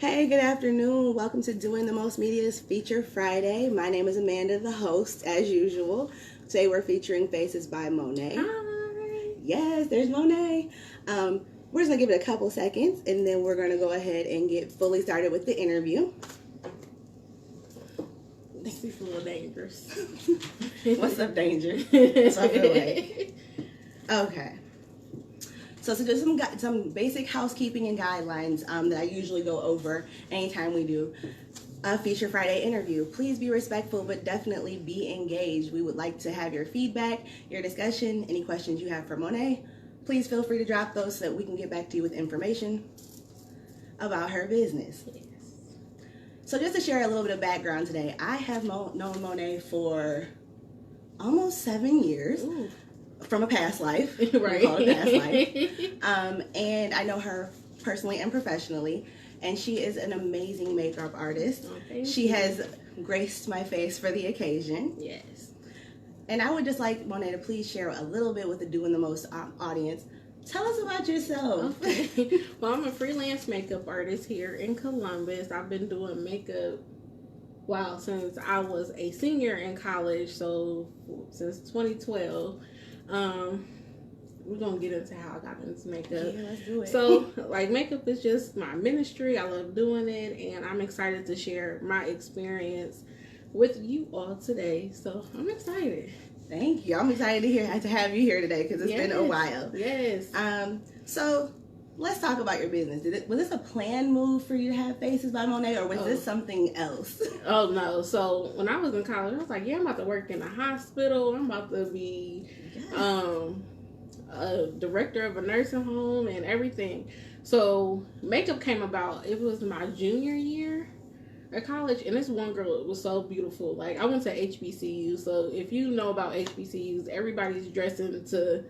Hey, good afternoon. Welcome to Doing the Most Media's Feature Friday. My name is Amanda, the host, as usual. Today we're featuring Faces by Monet. Hi. Yes, there's Monet. We're just going to give it a couple seconds, and then we're going to go ahead and get fully started with the interview. This is a little dangerous. What's up, danger? So I feel like. Okay. So just some basic housekeeping and guidelines that I usually go over anytime we do a Feature Friday interview. Please be respectful, but definitely be engaged. We would like to have your feedback, your discussion, any questions you have for Monet. Please feel free to drop those so that we can get back to you with information about her business. Yes. So just to share a little bit of background today, I have known Monet for almost 7 years. Ooh. From a past life, right? We call it past life. And I know her personally and professionally, and she is an amazing makeup artist. Oh, she has graced my face for the occasion. Yes. And I would just like Monet to please share a little bit with the Doing the Most audience. Tell us about yourself. Okay. Well, I'm a freelance makeup artist here in Columbus. I've been doing makeup, since I was a senior in college, so since 2012. We're gonna get into how I got into makeup. Yeah, let's do it. So, makeup is just my ministry. I love doing it, and I'm excited to share my experience with you all today. So, I'm excited. Thank you. I'm excited to have you here today because it's been a while. Yes. So let's talk about your business. Was this a planned move for you to have Faces by Monet, or was this something else? Oh, no. So when I was in college, I was like, yeah, I'm about to work in a hospital. I'm about to be a director of a nursing home and everything. So makeup came about. It was my junior year at college, and this one girl was so beautiful. I went to HBCU, so if you know about HBCUs, everybody's dressing to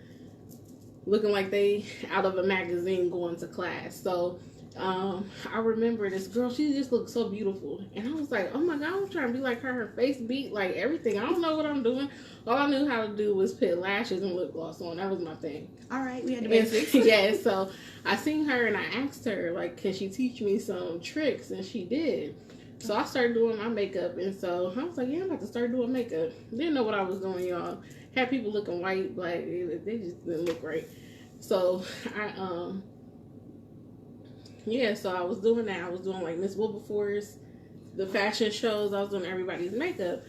looking like they out of a magazine going to class. So I remember this girl, she just looked so beautiful, and I was like, oh my god, I'm trying to be like her. Her face beat like everything. I don't know what I'm doing. All I knew how to do was put lashes and lip gloss on. That was my thing. All right, we had the basics. Yeah, so I seen her and I asked her, can she teach me some tricks, and she did. So I started doing my makeup, and so I was like, yeah, I'm about to start doing makeup. Didn't know what I was doing, y'all. Had people looking white, black, they just didn't look right. So so I was doing that. I was doing Miss Wilberforce, the fashion shows. I was doing everybody's makeup.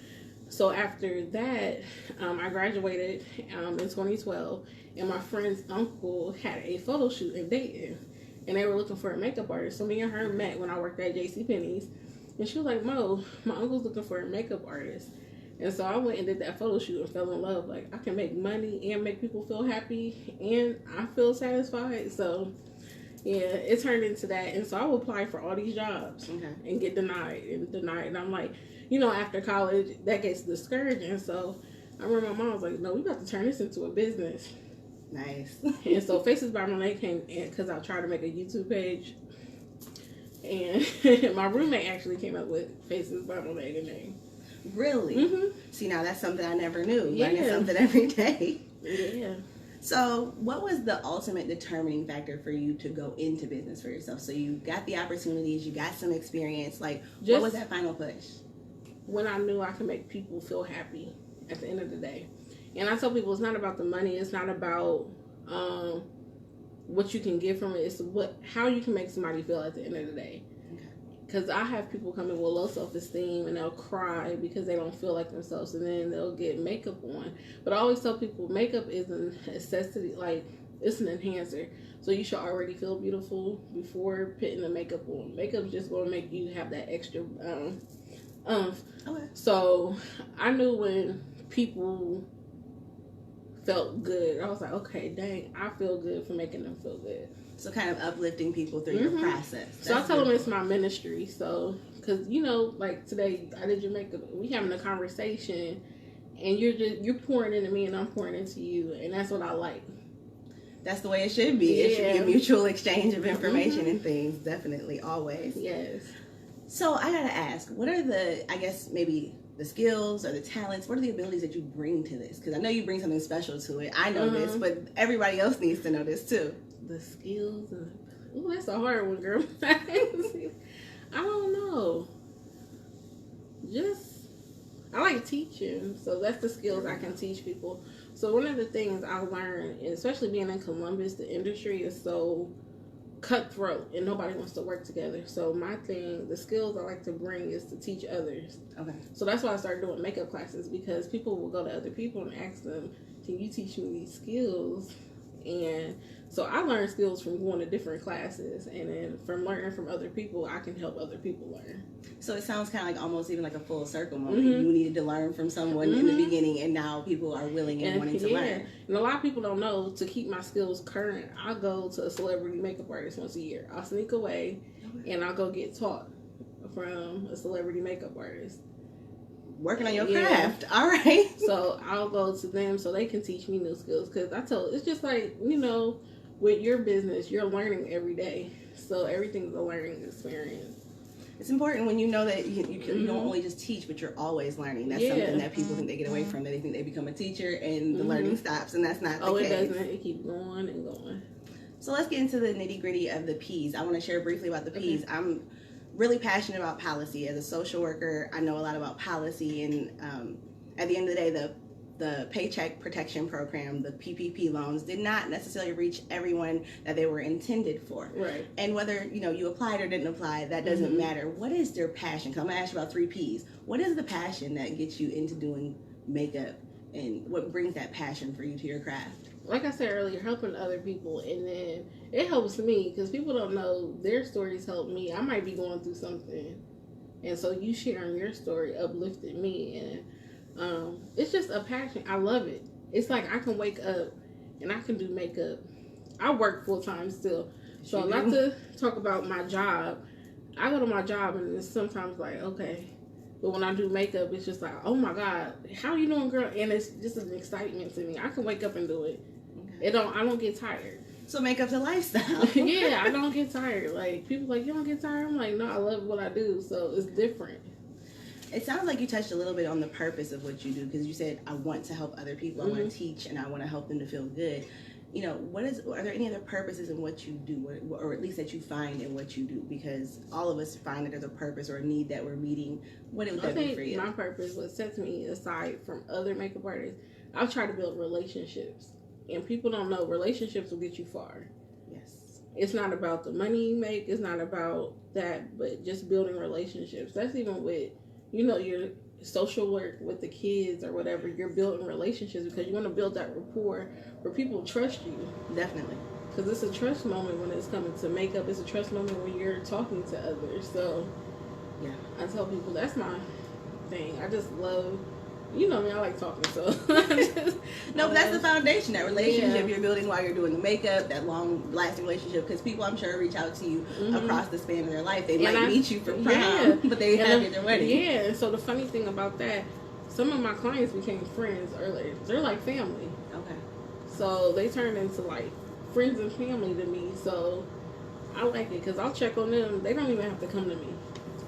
So after that, I graduated in 2012, and my friend's uncle had a photo shoot in Dayton, and they were looking for a makeup artist. So me and her met when I worked at JCPenney's, and she was like, Mo, my uncle's looking for a makeup artist. And so I went and did that photo shoot and fell in love. I can make money and make people feel happy, and I feel satisfied. So, yeah, it turned into that. And so I would apply for all these jobs and get denied. And I'm like, after college, that gets discouraging. So I remember my mom was like, no, we got to turn this into a business. Nice. And so Faces by Monet came in because I tried to make a YouTube page. And my roommate actually came up with Faces by Monet, the name. Really? Mm-hmm. See, now that's something I never knew. Learning something every day. Yeah. So what was the ultimate determining factor for you to go into business for yourself? So you got the opportunities, you got some experience. What was that final push? When I knew I could make people feel happy at the end of the day. And I tell people it's not about the money. It's not about what you can get from it. It's how you can make somebody feel at the end of the day. Because I have people come in with low self-esteem and they'll cry because they don't feel like themselves, and then they'll get makeup on. But I always tell people makeup is a necessity, it's an enhancer. So you should already feel beautiful before putting the makeup on. Makeup's just going to make you have that extra Okay. So I knew when people felt good, I was like, okay, dang, I feel good for making them feel good. So kind of uplifting people through your process. So I tell them it's my ministry. So, because, today I did your makeup. We having a conversation, and you're pouring into me and I'm pouring into you. And that's what I like. That's the way it should be. Yeah. It should be a mutual exchange of information and things. Definitely. Always. Yes. So I got to ask, what are maybe the skills or the talents, what are the abilities that you bring to this? Because I know you bring something special to it. I know this, but everybody else needs to know this too. The skills. Ooh, that's a hard one, girl. I don't know. Just, I like teaching. So that's the skills I can teach people. So one of the things I learned, and especially being in Columbus, the industry is so cutthroat and nobody wants to work together. So my thing, the skills I like to bring is to teach others. Okay. So that's why I started doing makeup classes, because people will go to other people and ask them, can you teach me these skills? And so I learned skills from going to different classes, and then from learning from other people, I can help other people learn. So it sounds kind of like almost even like a full circle moment. You needed to learn from someone in the beginning, and now people are willing and wanting to learn. And a lot of people don't know, to keep my skills current, I go to a celebrity makeup artist once a year. I'll sneak away and I'll go get taught from a celebrity makeup artist. Working on your craft. All right. So I'll go to them so they can teach me new skills. Because it's just like, with your business, you're learning every day. So everything's a learning experience. It's important when you know that you don't only just teach, but you're always learning. That's something that people think they get away from. They think they become a teacher and the learning stops, and that's not the case. It doesn't. It keeps going and going. So let's get into the nitty-gritty of the P's. I want to share briefly about the P's. I'm really passionate about policy. As a social worker, I know a lot about policy, and at the end of the day, the Paycheck Protection Program, the PPP loans, did not necessarily reach everyone that they were intended for. Right. And whether you applied or didn't apply, that doesn't matter. What is their passion? Because I'm gonna ask you about 3 P's. What is the passion that gets you into doing makeup, and what brings that passion for you to your craft? Like I said earlier, helping other people, and then it helps me because people don't know their stories help me. I might be going through something, and so you sharing your story uplifted me, and it's just a passion. I love it. It's like I can wake up and I can do makeup. I work full time still, so not to talk about my job. I go to my job and it's sometimes like, okay, but when I do makeup, it's just like, oh my God, how you doing, girl? And it's just an excitement to me. I can wake up and do it. I don't get tired. So makeup's a lifestyle. Yeah, I don't get tired. Like, people like, you don't get tired? I'm like, no, I love what I do, so it's different. It sounds like you touched a little bit on the purpose of what you do, because you said, I want to help other people, I want to teach, and I want to help them to feel good. Are there any other purposes in what you do, or at least that you find in what you do? Because all of us find that there's a purpose or a need that we're meeting. What would that be for you? My purpose, what sets me aside from other makeup artists, I've tried to build relationships. And people don't know relationships will get you far. Yes. It's not about the money you make. It's not about that, but just building relationships. That's even with, your social work with the kids or whatever. You're building relationships because you want to build that rapport where people trust you. Definitely. Because it's a trust moment when it's coming to makeup. It's a trust moment when you're talking to others. So, yeah, I tell people that's my thing. I just love... I like talking, so. No, but that's the foundation, that relationship you're building while you're doing the makeup, that long-lasting relationship, because people, I'm sure, reach out to you across the span of their life. They might meet you for prom, but they have you at their wedding. Yeah, and so the funny thing about that, some of my clients became friends earlier. They're like family. Okay. So they turned into, like, friends and family to me, so I like it, because I'll check on them. They don't even have to come to me.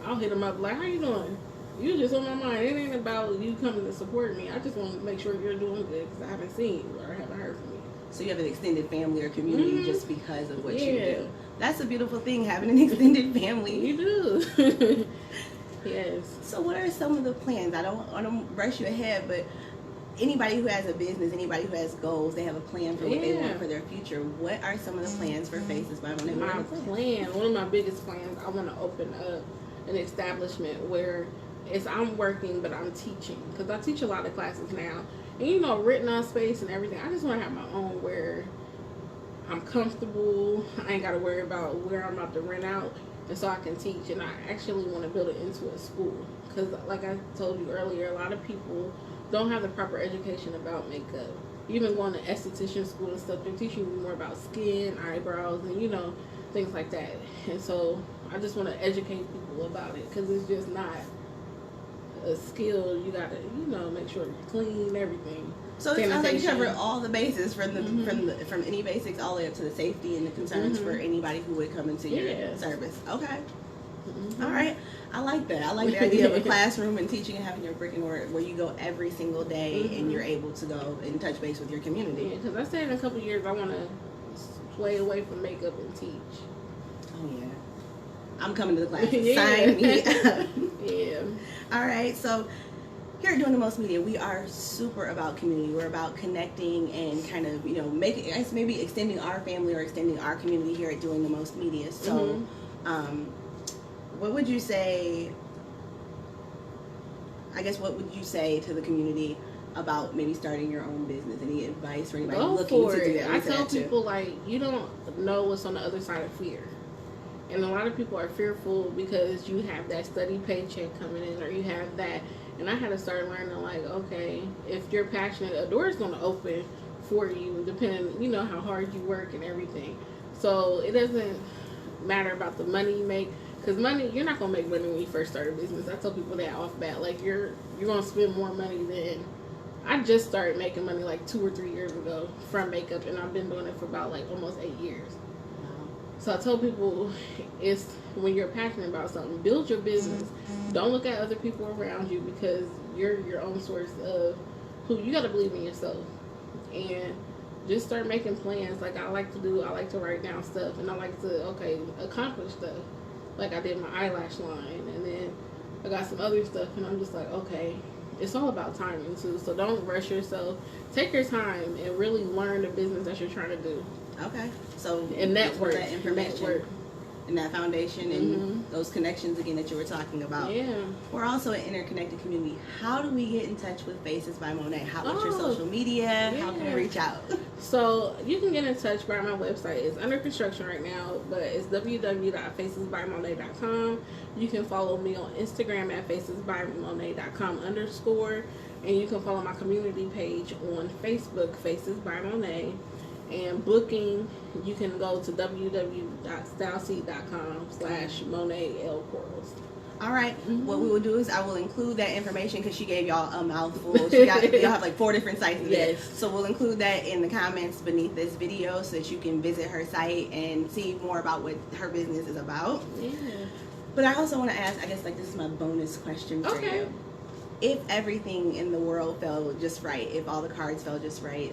I'll hit them up, like, how you doing? You just on my mind. It ain't about you coming to support me. I just want to make sure you're doing good because I haven't seen you or I haven't heard from you. So you have an extended family or community just because of what you do. That's a beautiful thing, having an extended family. You do. Yes. So what are some of the plans? I don't want to rush you ahead, but anybody who has a business, anybody who has goals, they have a plan for what they want for their future. What are some of the plans for Faces by Monet? My plan, one of my biggest plans, I want to open up an establishment where I'm working, but I'm teaching. Because I teach a lot of classes now. And, written on space and everything. I just want to have my own where I'm comfortable. I ain't got to worry about where I'm about to rent out. And so I can teach. And I actually want to build it into a school. Because like I told you earlier, a lot of people don't have the proper education about makeup. Even going to esthetician school and stuff, they're teaching you more about skin, eyebrows, and, things like that. And so I just want to educate people about it. Because it's just not a skill. You gotta, make sure you're clean, everything. So it sounds like you cover all the bases from from any basics all the way up to the safety and the concerns for anybody who would come into your service. Okay. All right. I like that. I like the idea of a classroom and teaching and having your brick and mortar where you go every single day and you're able to go and touch base with your community. Yeah, because I said in a couple of years I want to sway away from makeup and teach. Oh yeah. I'm coming to the class. Sign me up. Yeah. All right, so here at Doing the Most Media, we are super about community. We're about connecting and kind of, making, maybe extending our family or extending our community here at Doing the Most Media. So, what would you say, what would you say to the community about maybe starting your own business? Any advice for anybody looking to do that? I tell people, like, you don't know what's on the other side of fear. And a lot of people are fearful because you have that steady paycheck coming in, or you have that. And I had to start learning, like, okay, if you're passionate, a door is going to open for you, depending, how hard you work and everything. So it doesn't matter about the money you make, because you're not going to make money when you first start a business. I tell people that off bat, like, you're going to spend more money than. I just started making money like 2 or 3 years ago from makeup, and I've been doing it for about like almost 8 years. So I tell people, it's when you're passionate about something, build your business. Don't look at other people around you, because you're your own source of who. You got to believe in yourself, and just start making plans. Like I like to write down stuff, and I like to accomplish stuff. Like I did my eyelash line, and then I got some other stuff, and I'm just like, okay, it's all about timing too. So don't rush yourself. Take your time and really learn the business that you're trying to do. Okay. So and network, that information, and that foundation, and those connections again that you were talking about. Yeah. We're also an interconnected community. How do we get in touch with Faces by Monet? What's your social media? How can we reach out? So you can get in touch by my website. It's under construction right now, but it's www.facesbymonet.com. You can follow me on Instagram at facesbymonet.com_, and you can follow my community page on Facebook, Faces by Monet. And booking, you can go to www.styleseat.com/MonetLcorals. All right. What we will do is I will include that information, because she gave y'all a mouthful. Y'all have like 4 different sites. Yes. So we'll include that in the comments beneath this video, so that you can visit her site and see more about what her business is about. Yeah. But I also want to ask, this is my bonus question for you. If everything in the world fell just right, if all the cards fell just right,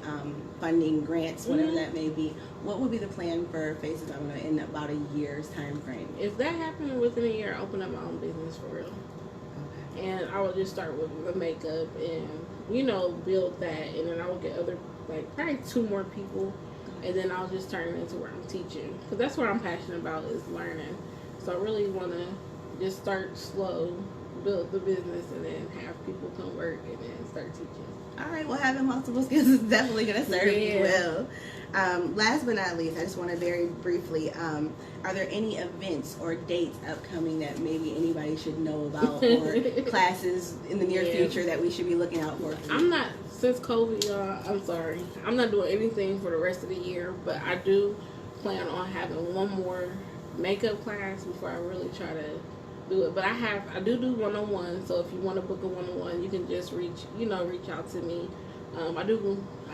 funding, grants, whatever that may be, what would be the plan for Faces by Monet in about a year's time frame? If that happened within a year, I'll open up my own business for real. Okay. And I would just start with the makeup and, build that. And then I will get probably 2 more people. And then I'll just turn it into where I'm teaching. Because that's what I'm passionate about, is learning. So I really want to just start slow, build the business, and then have people come work and then start teaching. All right, well, having multiple skills is definitely going to serve you well. Last but not least, I just want to very briefly, are there any events or dates upcoming that maybe anybody should know about, or classes in the near future that we should be looking out for? Since COVID, y'all, I'm sorry, I'm not doing anything for the rest of the year, but I do plan on having one more makeup class before I really try to do it. But I do one-on-one, so if you want to book a one-on-one, you can just reach out to me. I've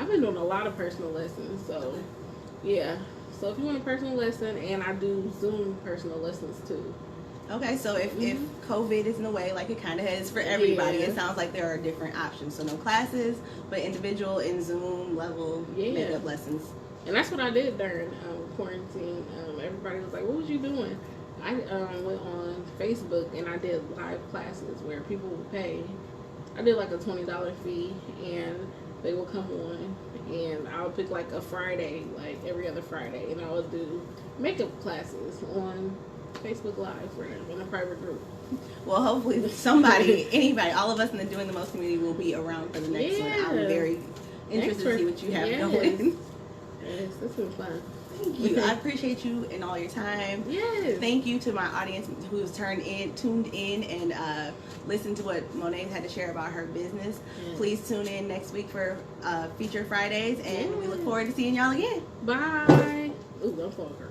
been doing a lot of personal lessons, so yeah. So if you want a personal lesson, and I do Zoom personal lessons too. Okay, so if COVID is in the way, like it kind of is for everybody, it sounds like there are different options. So no classes, but individual and Zoom level makeup lessons. And that's what I did during quarantine. Everybody was like, what was you doing? I went on Facebook and I did live classes where people would pay. I did like a $20 fee, and they would come on, and I would pick like a Friday, like every other Friday, and I would do makeup classes on Facebook Live for them in a private group. Well, hopefully somebody, anybody, all of us in the Doing the Most community will be around for the next one. I'm very interested to see what you have going. Yes, this was fun. Thank you. I appreciate you and all your time. Yes. Thank you to my audience who's tuned in and listened to what Monet had to share about her business. Yes. Please tune in next week for Feature Fridays, and we look forward to seeing y'all again. Bye. Ooh, don't fall her.